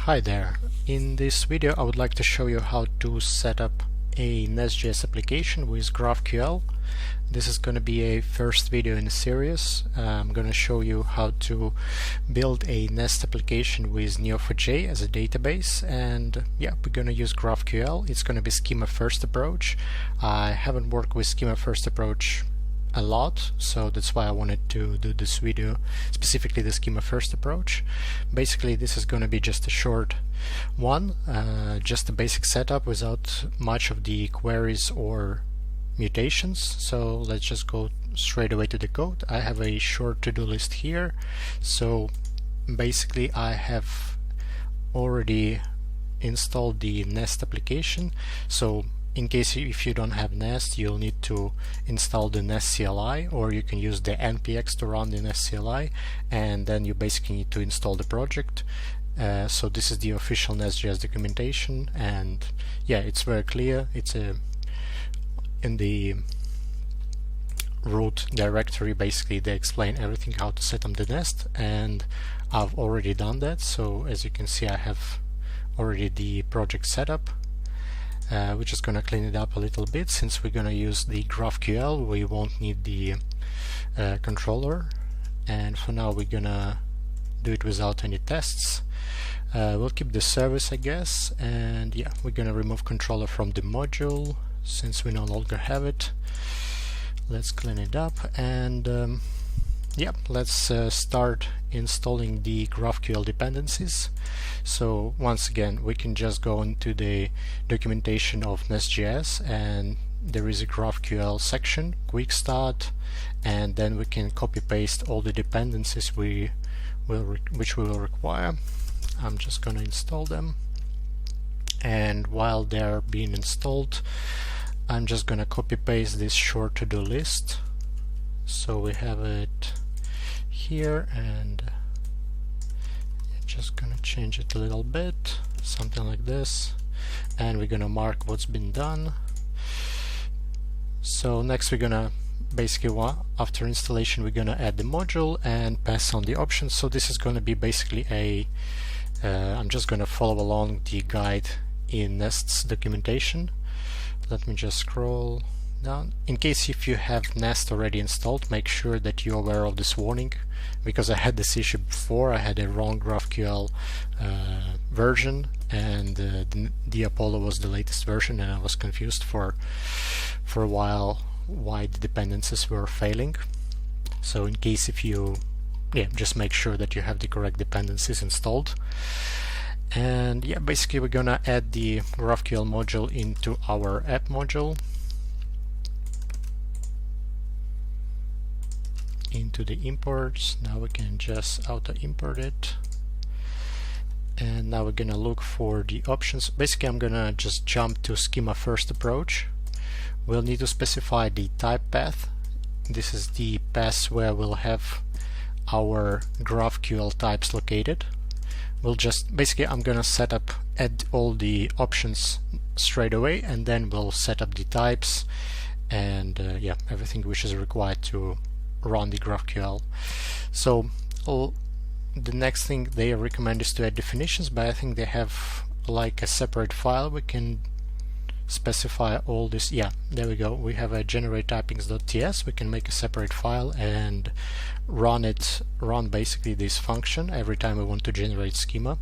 Hi there. In this video I would like to show you how to set up a Nest.js application with GraphQL. This is going to be a first video in a series. I'm going to show you how to build a Nest application with Neo4j as a database, and yeah, we're going to use GraphQL. It's going to be schema first approach. I haven't worked with schema first approach a lot, so that's why I wanted to do this video, specifically the schema first approach. Basically this is going to be just a short one, just a basic setup without much of the queries or mutations. So let's just go straight away to the code. I have a short to-do list here, so basically I have already installed the Nest application. So in case if you don't have Nest, you'll need to install the Nest CLI, or you can use the npx to run the Nest CLI, and then you basically need to install the project. So this is the official Nestjs documentation, and yeah, it's very clear. It's in the root directory, basically they explain everything how to set up the Nest, and I've already done that. So as you can see, I have already the project set up. We're just going to clean it up a little bit. Since we're going to use the GraphQL, we won't need the controller, and for now we're going to do it without any tests. We'll keep the service, I guess, and yeah, we're going to remove controller from the module since we no longer have it. Let's clean it up, and yeah, let's start installing the GraphQL dependencies. So once again, we can just go into the documentation of Nestjs, and there is a GraphQL section, quick start, and then we can copy paste all the dependencies which we will require. I'm just going to install them, and while they're being installed, I'm just going to copy paste this short to-do list. So we have it here, and just gonna change it a little bit, something like this, and we're gonna mark what's been done. So next we're gonna basically, after installation, we're gonna add the module and pass on the options. So this is gonna be basically a I'm just gonna follow along the guide in Nest's documentation. Let me just scroll down. In case if you have Nest already installed, make sure that you're aware of this warning, because I had this issue before. I had a wrong GraphQL version, and the Apollo was the latest version, and I was confused for a while why the dependencies were failing. So in case if you just make sure that you have the correct dependencies installed. And yeah, basically we're gonna add the GraphQL module into our app module, into the imports. Now we can just auto import it, and now we're gonna look for the options. Basically I'm gonna just jump to schema first approach. We'll need to specify the type path. This is the path where we'll have our GraphQL types located. We'll just basically, I'm gonna add all the options straight away, and then we'll set up the types and yeah, everything which is required to run the GraphQL. So the next thing they recommend is to add definitions, but I think they have like a separate file. We can specify all this. Yeah, there we go. We have a generate typings.ts. We can make a separate file and run basically this function every time we want to generate schema.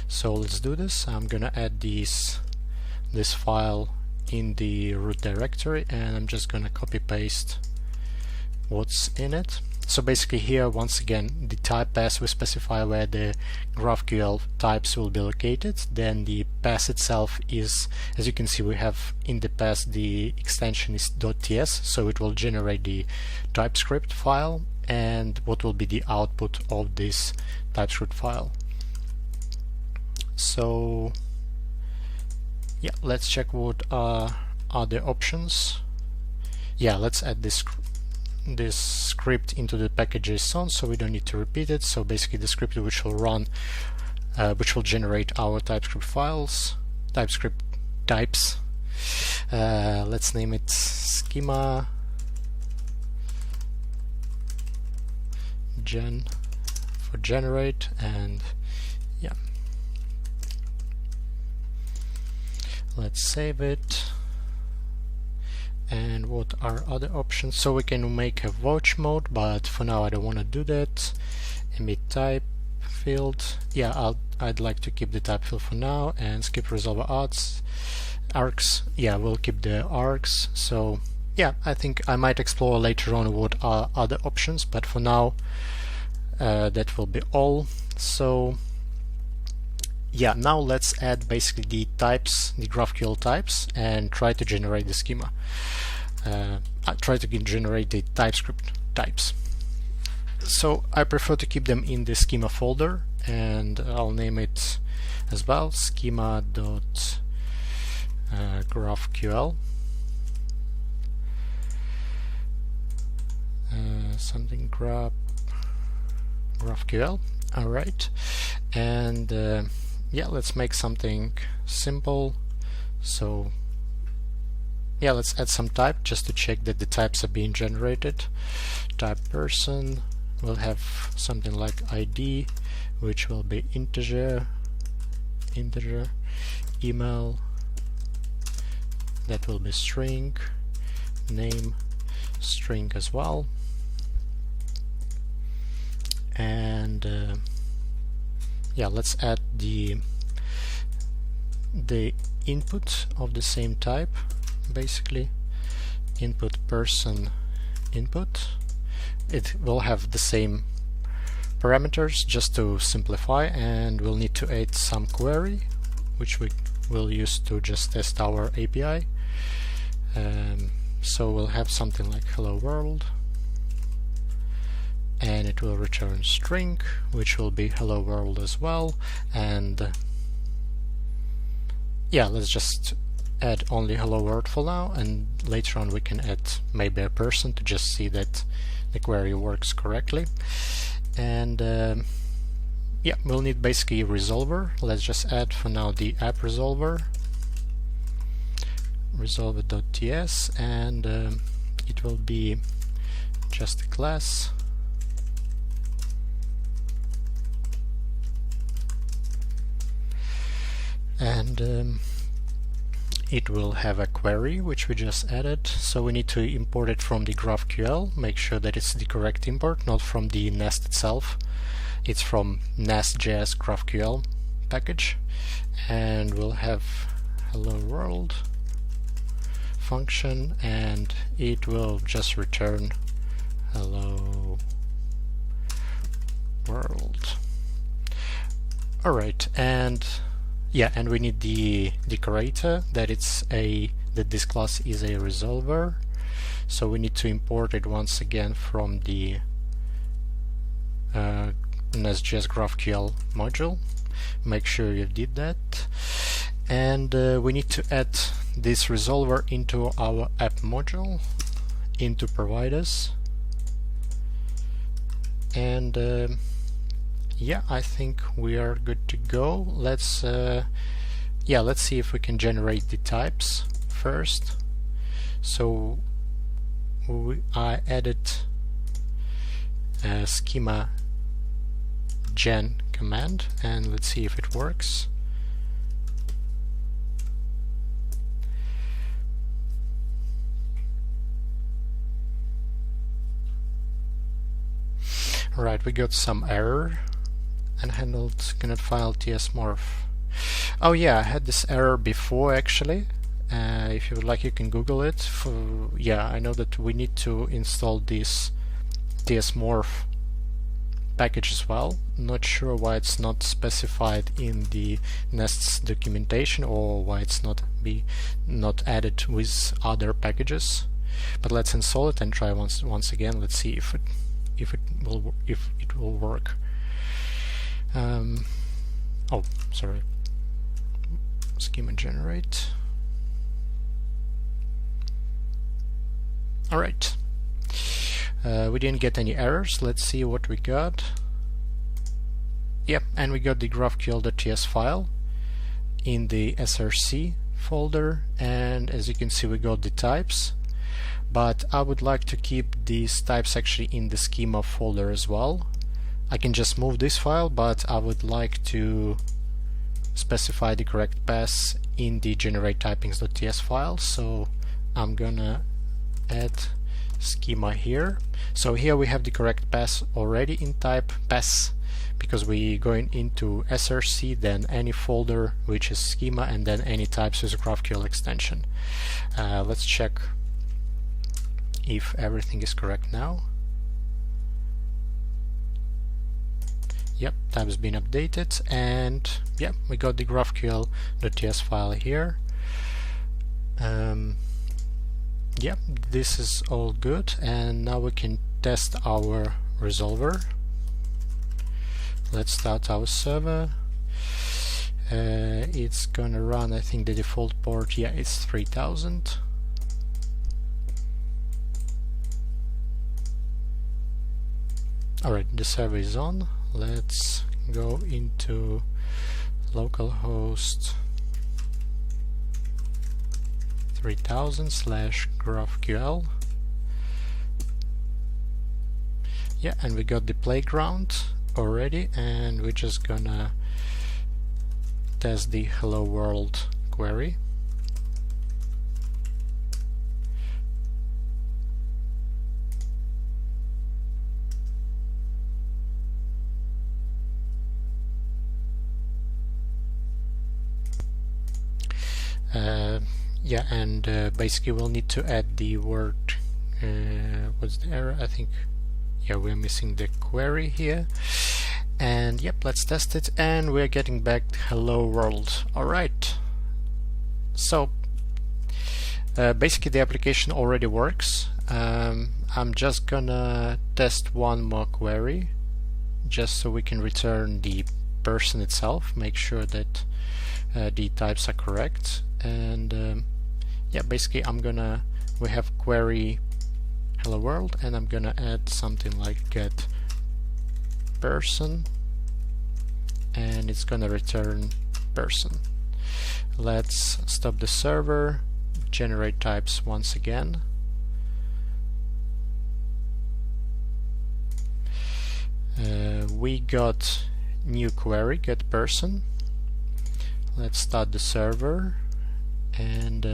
So let's do this. I'm gonna add this file in the root directory, and I'm just gonna copy paste what's in it. So basically here, once again, the type path we specify where the GraphQL types will be located. Then the path itself is, as you can see, we have in the path the extension is .ts, so it will generate the TypeScript file and what will be the output of this TypeScript file. So yeah, let's check what are the options. Yeah, let's add this script into the package.json, so we don't need to repeat it. So basically the script which will run, which will generate our TypeScript files, TypeScript types. Let's name it schema gen for generate, and yeah, Let's save it. And what are other options? So we can make a watch mode, but for now I don't want to do that. Emit type field. Yeah, I'd like to keep the type field for now, and skip resolver arcs. Yeah, we'll keep the arcs. So yeah, I think I might explore later on what are other options, but for now that will be all. So yeah, now let's add basically the types, the GraphQL types, and try to generate the schema. Try to generate the TypeScript types. So I prefer to keep them in the schema folder, and I'll name it as well, schema.graphql. Something GraphQL. Alright, and yeah, let's make something simple. So yeah, let's add some type just to check that the types are being generated. Type person will have something like ID, which will be integer, email, that will be string, name, string as well, and yeah, let's add the input of the same type. Basically, input person input. It will have the same parameters just to simplify, and we'll need to add some query, which we will use to just test our API. So we'll have something like hello world, and it will return string, which will be hello world as well. And yeah, let's just add only hello world for now, and later on we can add maybe a person to just see that the query works correctly. And yeah, we'll need basically a resolver. Let's just add for now the app resolver, resolver.ts, and it will be just a class. And it will have a query which we just added, so we need to import it from the GraphQL. Make sure that it's the correct import, not from the Nest itself. It's from Nestjs GraphQL package, and we'll have hello world function, and it will just return hello world. Alright, and yeah, and we need the decorator that that this class is a resolver. So we need to import it once again from the Nestjs GraphQL module. Make sure you did that. And we need to add this resolver into our app module, into providers. And yeah, I think we are good to go. Let's see if we can generate the types first. So I added a schema gen command, and let's see if it works. Right, we got some error. Unhandled cannot file tsmorph. Oh yeah, I had this error before actually. If you would like, you can Google it. Yeah, I know that we need to install this tsmorph package as well. Not sure why it's not specified in the Nest's documentation, or why it's not added with other packages. But let's install it and try once again. Let's see if it will work. Oh, sorry. Schema generate. Alright. We didn't get any errors. Let's see what we got. Yep, and we got the GraphQL.ts file in the src folder, and as you can see we got the types, but I would like to keep these types actually in the schema folder as well. I can just move this file, but I would like to specify the correct path in the generate_typings.ts file. So I'm gonna add schema here. So here we have the correct path already in type path, because we going into src, then any folder which is schema, and then any types with GraphQL extension. Let's check if everything is correct now. Yep, tab has been updated, and yeah, we got the GraphQL.ts file here. Yeah, this is all good, and now we can test our resolver. Let's start our server. It's gonna run, I think the default port, yeah, it's 3000. Alright, the server is on. Let's go into localhost 3000/GraphQL. Yeah, and we got the playground already, and we're just gonna test the hello world query. Yeah, and basically we'll need to add the word, what's the error? I think, yeah, we're missing the query here. And yep, let's test it, and we're getting back hello world. Alright, so basically the application already works. I'm just gonna test one more query just so we can return the person itself, make sure that the types are correct. And yeah, basically we have query hello world, and I'm gonna add something like get person, and it's gonna return person. Let's stop the server, generate types once again. We got new query get person. Let's start the server and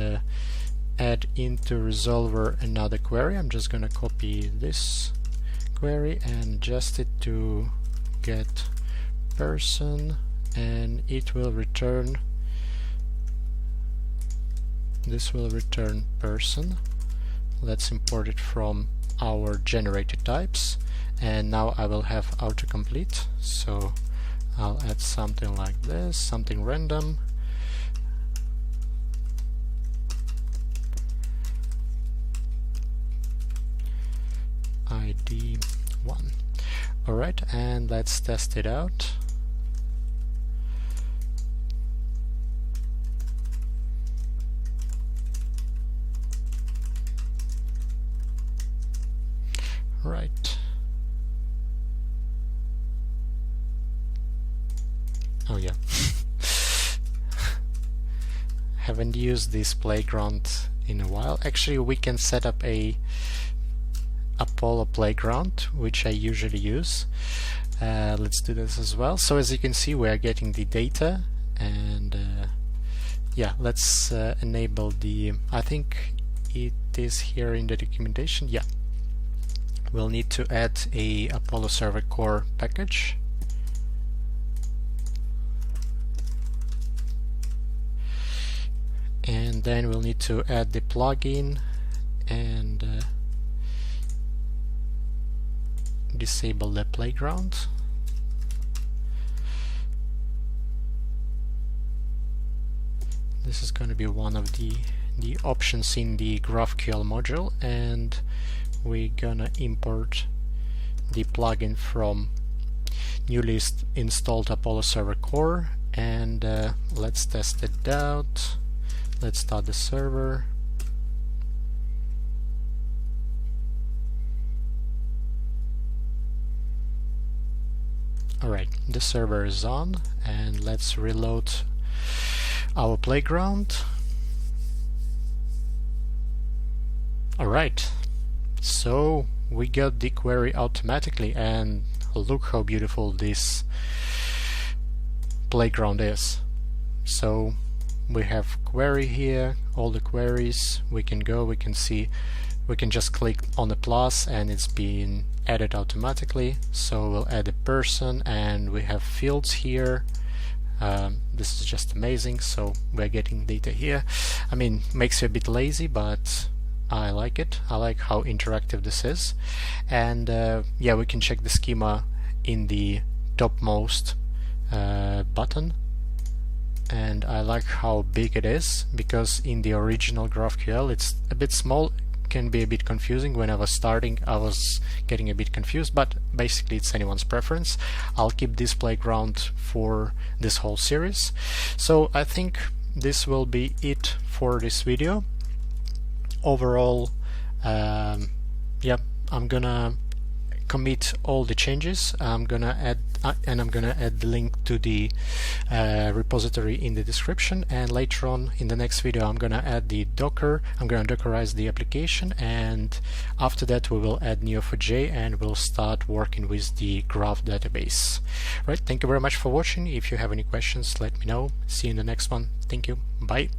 add into resolver another query. I'm just gonna copy this query and adjust it to get person, and it will return, this will return person. Let's import it from our generated types, and now I will have autocomplete, so I'll add something like this, something random. ID 1. Alright, and let's test it out. Right. Oh yeah. Haven't used this playground in a while. Actually, we can set up a Apollo playground, which I usually use. Let's do this as well. So as you can see, we are getting the data, and yeah, let's enable the, I think it is here in the documentation. Yeah, we'll need to add a Apollo Server Core package. And then we'll need to add the plugin and disable the playground. This is going to be one of the options in the GraphQL module, and we're gonna import the plugin from newly installed Apollo Server Core, and let's test it out. Let's start the server. Alright, the server is on, and let's reload our playground. Alright, so we got the query automatically, and look how beautiful this playground is. So we have query here, all the queries. We can go, we can see, we can just click on the plus and it's being added automatically. So we'll add a person and we have fields here. This is just amazing. So we're getting data here. I mean, makes you a bit lazy, but I like it. I like how interactive this is. And yeah, we can check the schema in the topmost button. And I like how big it is, because in the original GraphQL it's a bit small. Can be a bit confusing. When I was starting I was getting a bit confused, but basically it's anyone's preference. I'll keep this playground for this whole series. So I think this will be it for this video. Overall, yeah, I'm gonna commit all the changes. I'm gonna add the link to the repository in the description, and later on in the next video I'm gonna add the Docker. I'm gonna Dockerize the application, and after that we will add Neo4j and we'll start working with the graph database. Right, thank you very much for watching. If you have any questions, let me know. See you in the next one. Thank you. Bye.